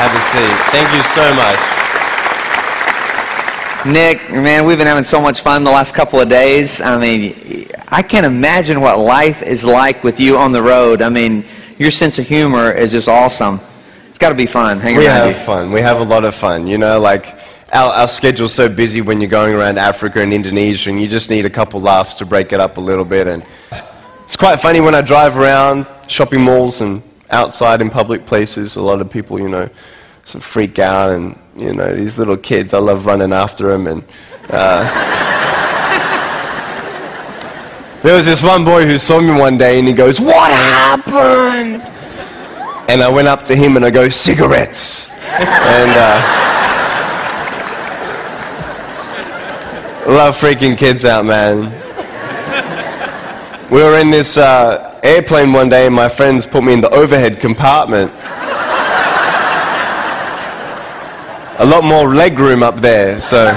Have a seat. Thank you so much. Nick, man, we've been having so much fun the last couple of days. I mean, I can't imagine what life is like with you on the road. I mean, your sense of humor is just awesome. It's got to be fun hanging around you. We have fun. We have a lot of fun. You know, like, our schedule's so busy when you're going around Africa and Indonesia, and you just need a couple laughs to break it up a little bit. And it's quite funny when I drive around shopping malls and outside in public places. A lot of people, you know, sort of freak out, and you know, these little kids, I love running after them. And there was this one boy who saw me one day and he goes, "What happened?" And I went up to him and I go, "Cigarettes." And love freaking kids out, man. We were in this airplane one day and my friends put me in the overhead compartment. A lot more leg room up there, so.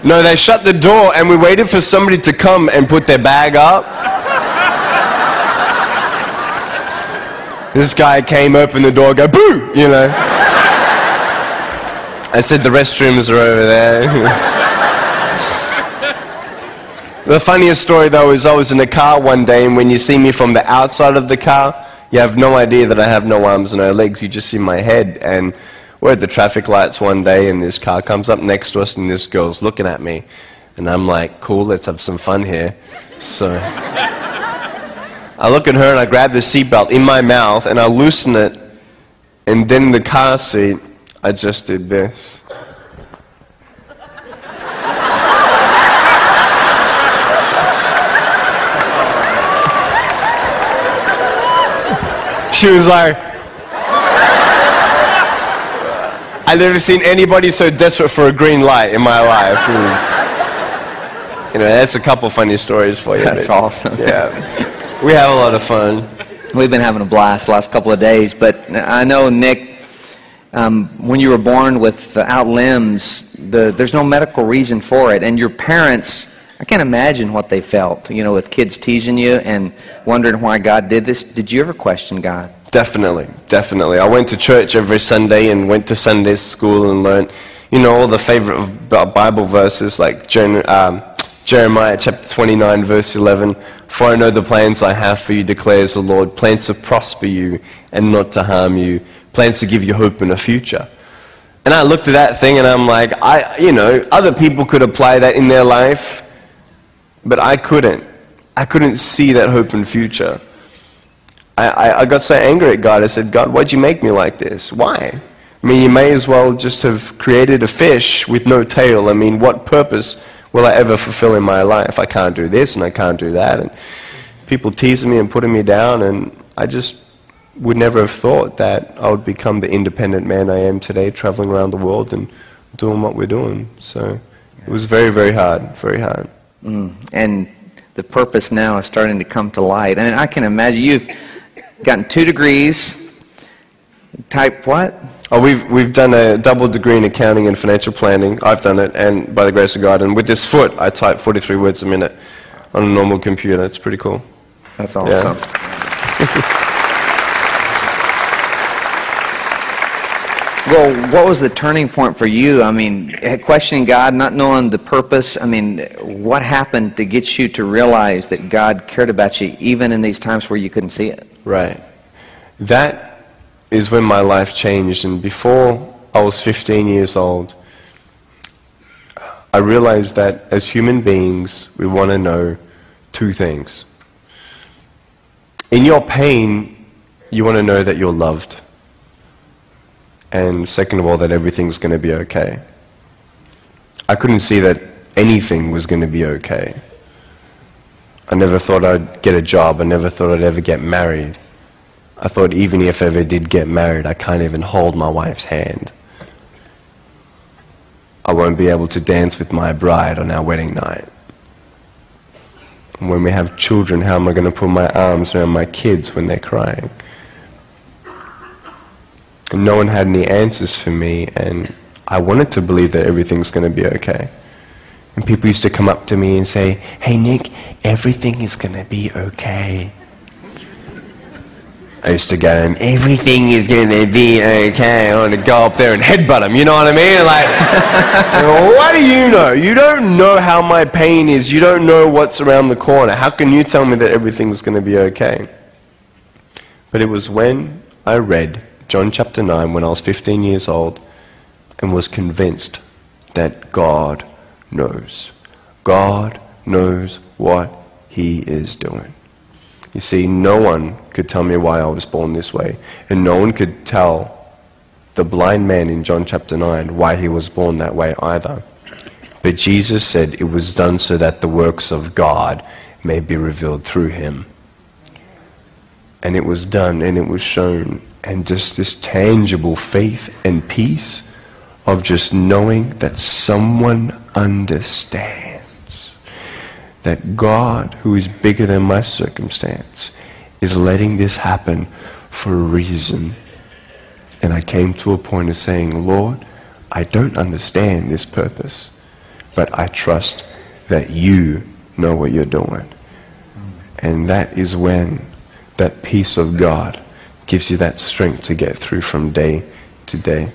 No, they shut the door and we waited for somebody to come and put their bag up. This guy came, opened the door, go, "Boo!" You know. I said, "The restrooms are over there." The funniest story though is I was in the car one day, and when you see me from the outside of the car, you have no idea that I have no arms and no legs. You just see my head. And we're at the traffic lights one day and this car comes up next to us and this girl's looking at me. And I'm like, "Cool, let's have some fun here." So I look at her and I grab the seatbelt in my mouth and I loosen it. And then in the car seat, I just did this. She was like, I've never seen anybody so desperate for a green light in my life. It was, you know, that's a couple funny stories for you. That's awesome. Yeah, we have a lot of fun. We've been having a blast the last couple of days, but I know, Nick, when you were born without limbs, there's no medical reason for it, and your parents, I can't imagine what they felt, you know, with kids teasing you and wondering why God did this. Did you ever question God? Definitely, definitely. I went to church every Sunday and went to Sunday school and learned, you know, all the favorite Bible verses like Jeremiah chapter 29 verse 11. "For I know the plans I have for you, declares the Lord, plans to prosper you and not to harm you, plans to give you hope in a future." And I looked at that thing and I'm like, you know, other people could apply that in their life, but I couldn't. I couldn't see that hope and future. I got so angry at God. I said, "God, why'd you make me like this? Why? I mean, you may as well just have created a fish with no tail. I mean, what purpose will I ever fulfill in my life? I can't do this and I can't do that." And people teasing me and putting me down, and I just would never have thought that I would become the independent man I am today, traveling around the world and doing what we're doing. So it was very, very hard, very hard. And the purpose now is starting to come to light. And I can imagine you've gotten 2 degrees. Type what? Oh, we've done a double degree in accounting and financial planning. I've done it, and by the grace of God. And with this foot, I type 43 words a minute on a normal computer. It's pretty cool. That's awesome. Yeah. Well, what was the turning point for you? I mean, questioning God, not knowing the purpose. I mean, what happened to get you to realize that God cared about you even in these times where you couldn't see it? Right. That is when my life changed. And before I was 15 years old, I realized that as human beings, we want to know 2 things. In your pain, you want to know that you're loved. And second of all, that everything's going to be okay. I couldn't see that anything was going to be okay. I never thought I'd get a job. I never thought I'd ever get married. I thought even if I ever did get married, I can't even hold my wife's hand. I won't be able to dance with my bride on our wedding night. And when we have children, how am I going to put my arms around my kids when they're crying? And no one had any answers for me, and I wanted to believe that everything's going to be okay. And people used to come up to me and say, "Hey Nick, everything is going to be okay." I used to go to him, everything is going to be okay. I want to go up there and headbutt him, you know what I mean? Like, what do you know? You don't know how my pain is. You don't know what's around the corner. How can you tell me that everything's going to be okay? But it was when I read John chapter 9 when I was 15 years old and was convinced that God knows. God knows what He is doing. You see, no one could tell me why I was born this way. And no one could tell the blind man in John chapter 9 why he was born that way either. But Jesus said it was done so that the works of God may be revealed through him. And it was done and it was shown. And just this tangible faith and peace of just knowing that someone understands. That God, who is bigger than my circumstance, is letting this happen for a reason. And I came to a point of saying, Lord, I don't understand this purpose, but I trust that you know what you're doing. And that is when that peace of God gives you that strength to get through from day to day.